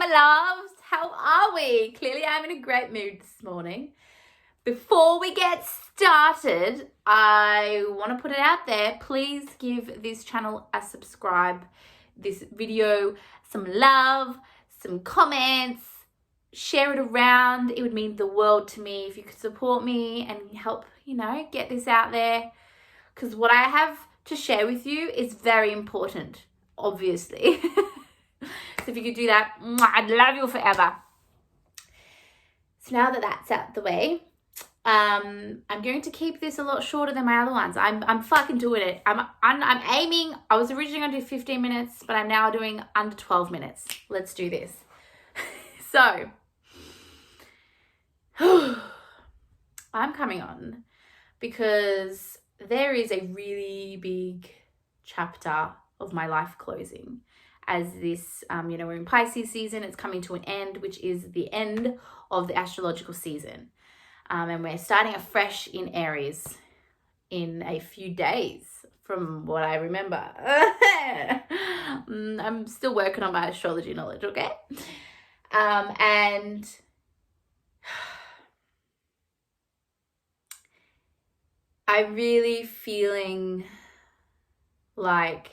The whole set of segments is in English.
my loves. How are we? Clearly, I'm in a great mood this morning. Before we get started, I want to put it out there. Please give this channel a subscribe, this video some love, some comments, share it around. It would mean the world to me if you could support me and help, get this out there. Because what I have to share with you is very important, obviously. So if you could do that, I'd love you forever. So now that that's out the way, I'm going to keep this a lot shorter than my other ones. I'm fucking doing it. I'm aiming. I was originally going to do 15 minutes, but I'm now doing under 12 minutes. Let's do this. So, I'm coming on because there is a really big chapter of my life closing. As this, we're in Pisces season, it's coming to an end, which is the end of the astrological season. And we're starting afresh in Aries in a few days, from what I remember. I'm still working on my astrology knowledge, okay? And I'm really feeling like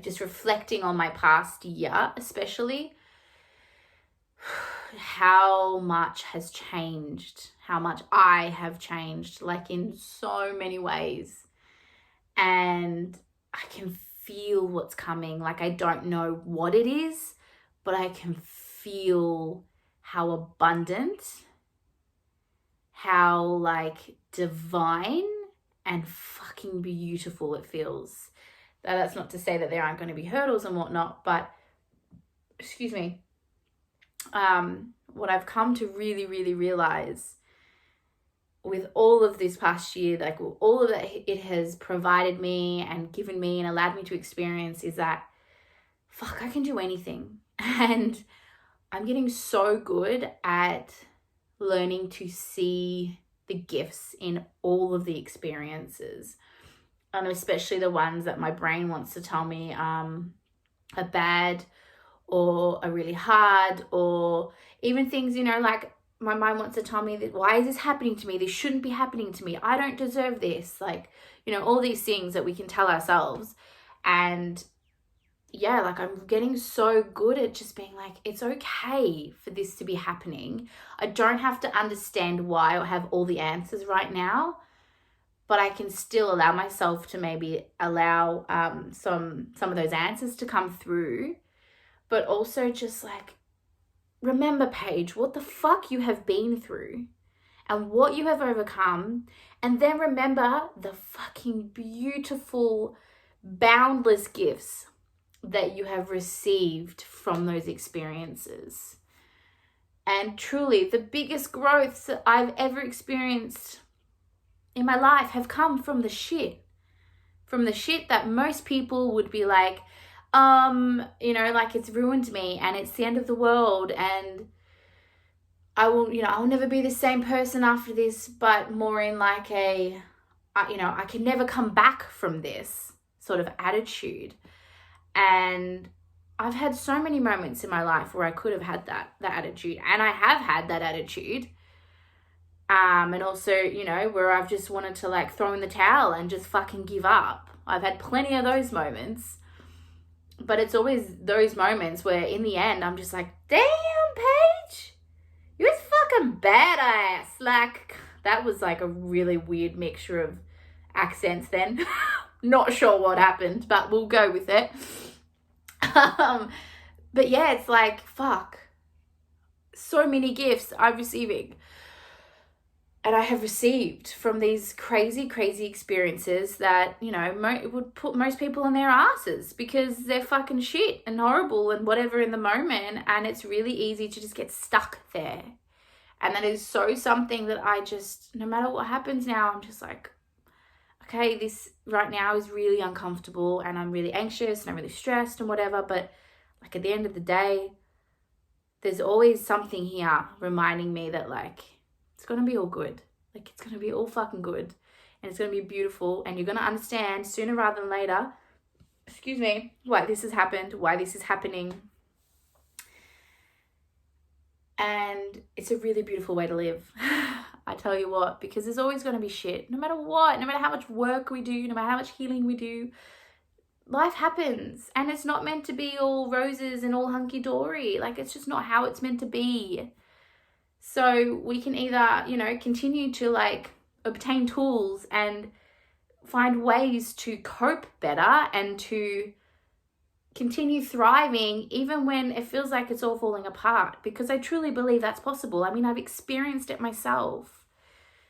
just reflecting on my past year, especially, how much has changed, how much I have changed, in so many ways. And I can feel what's coming. I don't know what it is, but I can feel how abundant, how divine and fucking beautiful it feels. That's not to say that there aren't going to be hurdles and whatnot, but what I've come to really, really realize with all of this past year, all of that it has provided me and given me and allowed me to experience, is that I can do anything. And I'm getting so good at learning to see the gifts in all of the experiences. And especially the ones that my brain wants to tell me are bad or are really hard, or even things, my mind wants to tell me that, why is this happening to me? This shouldn't be happening to me. I don't deserve this. All these things that we can tell ourselves. And yeah, I'm getting so good at just being it's okay for this to be happening. I don't have to understand why or have all the answers right now, but I can still allow myself to maybe allow some of those answers to come through. But also just remember, Paige, what the fuck you have been through and what you have overcome. And then remember the fucking beautiful, boundless gifts that you have received from those experiences. And truly, the biggest growths that I've ever experienced in my life have come from the shit. From the shit that most people would be it's ruined me and it's the end of the world and I'll never be the same person after this, but more in I can never come back from this sort of attitude. And I've had so many moments in my life where I could have had that attitude, and I have had that attitude. And also, where I've just wanted to throw in the towel and just fucking give up. I've had plenty of those moments. But it's always those moments where in the end, I'm just damn, Paige, you're fucking badass. That was a really weird mixture of accents then. Not sure what happened, but we'll go with it. But yeah, it's fuck. So many gifts I'm receiving. And I have received from these crazy, crazy experiences that, would put most people in their asses because they're fucking shit and horrible and whatever in the moment. And it's really easy to just get stuck there. And that is so something that I just, no matter what happens now, I'm just okay, this right now is really uncomfortable and I'm really anxious and I'm really stressed and whatever. But at the end of the day, there's always something here reminding me that it's going to be all good. It's going to be all fucking good. And it's going to be beautiful. And you're going to understand sooner rather than later, why this has happened, why this is happening. And it's a really beautiful way to live. I tell you what, because there's always going to be shit. No matter what, no matter how much work we do, no matter how much healing we do, life happens. And it's not meant to be all roses and all hunky-dory. Like, it's just not how it's meant to be. So we can either, continue to like obtain tools and find ways to cope better and to continue thriving even when it feels like it's all falling apart, because I truly believe that's possible. I mean, I've experienced it myself.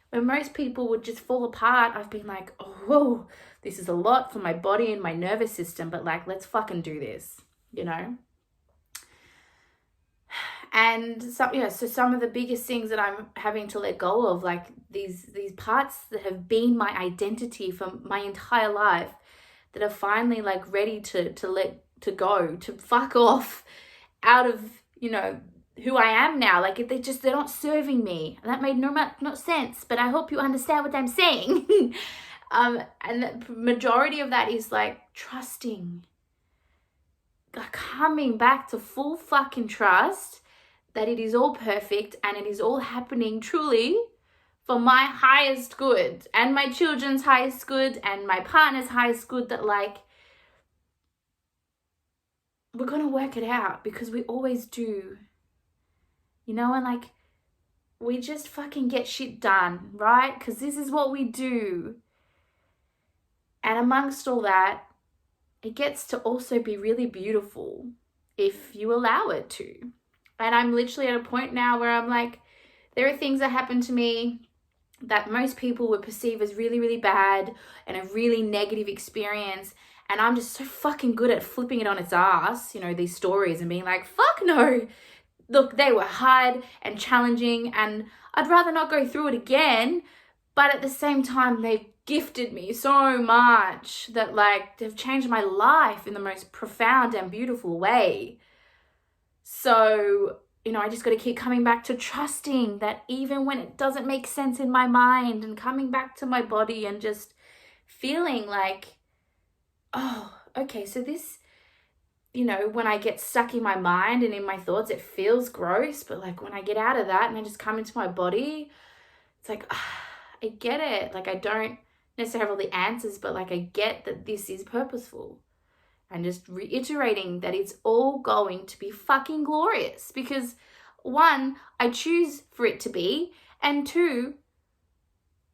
When most people would just fall apart, I've been like, oh, whoa, this is a lot for my body and my nervous system, but like, let's fucking do this, And so some of the biggest things that I'm having to let go of, like these parts that have been my identity for my entire life, that are finally like ready to let go, to fuck off out of, who I am now. Like, if they're not serving me. And that made no sense, but I hope you understand what I'm saying. And the majority of that is like trusting, coming back to full fucking trust that it is all perfect and it is all happening truly for my highest good and my children's highest good and my partner's highest good, that like, we're going to work it out, because we always do, and like, we just fucking get shit done, right? Because this is what we do. And amongst all that, it gets to also be really beautiful if you allow it to. And I'm literally at a point now where I'm like, there are things that happen to me that most people would perceive as really, really bad and a really negative experience. And I'm just so fucking good at flipping it on its ass, these stories, and being like, fuck no. Look, they were hard and challenging, and I'd rather not go through it again. But at the same time, they've gifted me so much that like, they've changed my life in the most profound and beautiful way. So, I just got to keep coming back to trusting that even when it doesn't make sense in my mind, and coming back to my body and just feeling like, oh, okay, so this, when I get stuck in my mind and in my thoughts, it feels gross. But like, when I get out of that and I just come into my body, it's like, I get it. Like, I don't necessarily have all the answers, but like, I get that this is purposeful. And just reiterating that it's all going to be fucking glorious, because 1, I choose for it to be, and 2,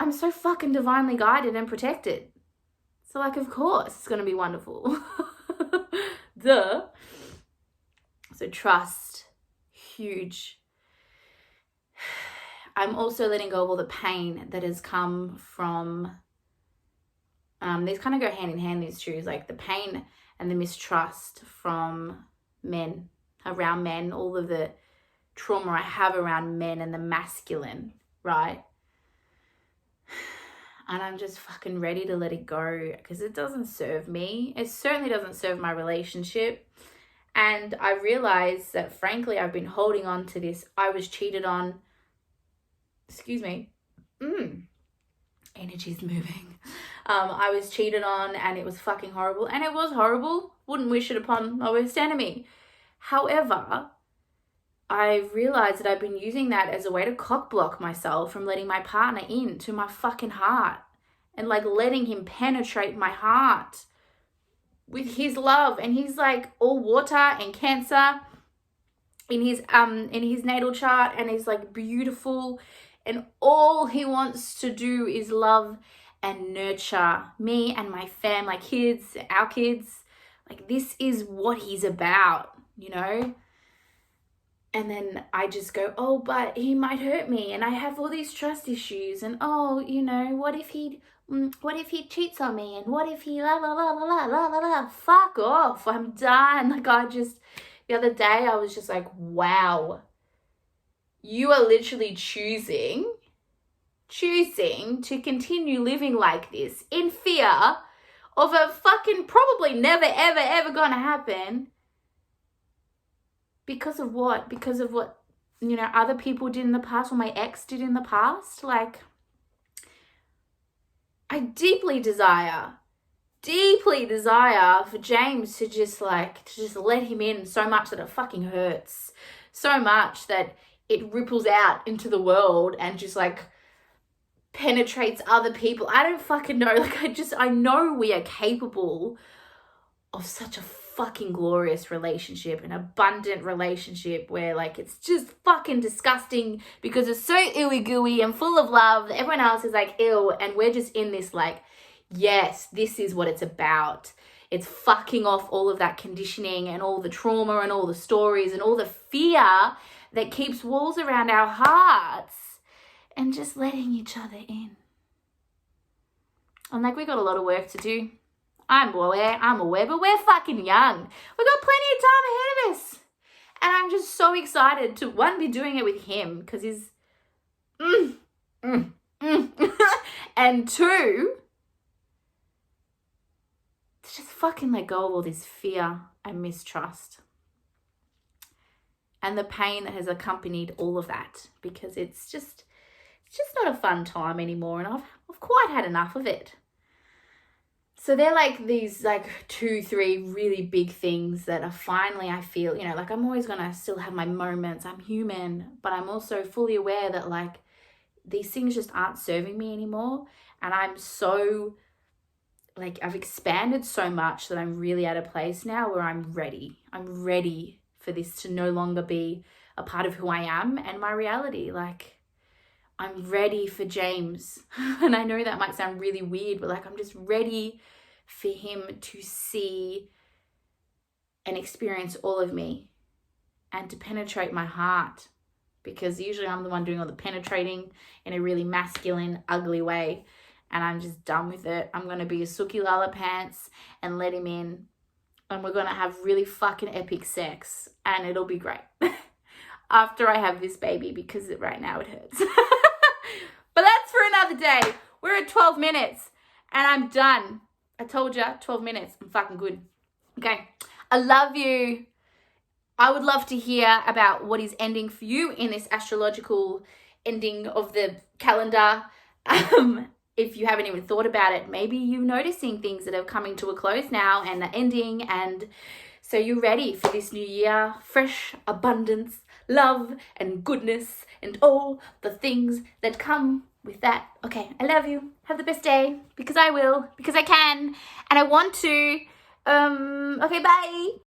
I'm so fucking divinely guided and protected. So like, of course it's going to be wonderful. Duh. So trust, huge. I'm also letting go of all the pain that has come from, these kind of go hand in hand, these two, like the pain and the mistrust from men, around men, all of the trauma I have around men and the masculine, right? And I'm just fucking ready to let it go, because it doesn't serve me. It certainly doesn't serve my relationship. And I realized that, frankly, I've been holding on to this. I was cheated on. Excuse me. Energy's moving. I was cheated on, and it was fucking horrible. And it was horrible. Wouldn't wish it upon my worst enemy. However, I realized that I've been using that as a way to cock block myself from letting my partner into my fucking heart, and like letting him penetrate my heart with his love. And he's like all water and Cancer in his natal chart, and he's like beautiful, and all he wants to do is love and nurture me and my fam, like kids, our kids. Like, this is what he's about, And then I just go, oh, but he might hurt me, and I have all these trust issues, and oh, what if he cheats on me, and what if he la la la la la la la la. Fuck off, I'm done. Like, the other day I was just like, wow, you are literally choosing to continue living like this in fear of a fucking probably never, ever, ever gonna happen. Because of what? Because of what, other people did in the past, or my ex did in the past. Like, I deeply desire for James to just let him in so much that it fucking hurts. So much that it ripples out into the world and just like penetrates other people. I don't fucking know. Like, I know we are capable of such a fucking glorious relationship, an abundant relationship where like it's just fucking disgusting because it's so ooey gooey and full of love that everyone else is like ew, and we're just in this like, yes, this is what it's about. It's fucking off all of that conditioning and all the trauma and all the stories and all the fear that keeps walls around our hearts, and just letting each other in. And like, we got a lot of work to do. I'm aware, but we're fucking young. We've got plenty of time ahead of us. And I'm just so excited to, one, be doing it with him because he's, and two, to just fucking let go of all this fear and mistrust and the pain that has accompanied all of that, because it's just not a fun time anymore, and I've quite had enough of it. So they're like these like 2-3 really big things that are finally, I feel, you know, like I'm always going to still have my moments. I'm human, but I'm also fully aware that like these things just aren't serving me anymore. And I'm so like, I've expanded so much that I'm really at a place now where I'm ready. I'm ready for this to no longer be a part of who I am and my reality. Like, I'm ready for James. And I know that might sound really weird, but like, I'm just ready for him to see and experience all of me and to penetrate my heart, because usually I'm the one doing all the penetrating in a really masculine, ugly way. And I'm just done with it. I'm going to be a Suki Lala pants and let him in. And we're going to have really fucking epic sex. And it'll be great. After I have this baby, because right now it hurts. But that's for another day. We're at 12 minutes and I'm done. I told you, 12 minutes. I'm fucking good. Okay. I love you. I would love to hear about what is ending for you in this astrological ending of the calendar. If you haven't even thought about it, maybe you're noticing things that are coming to a close now and are ending. And so you're ready for this new year. Fresh abundance, love and goodness and all the things that come with that. Okay, I love you. Have the best day, because I will, because I can, and I want to. Okay, bye.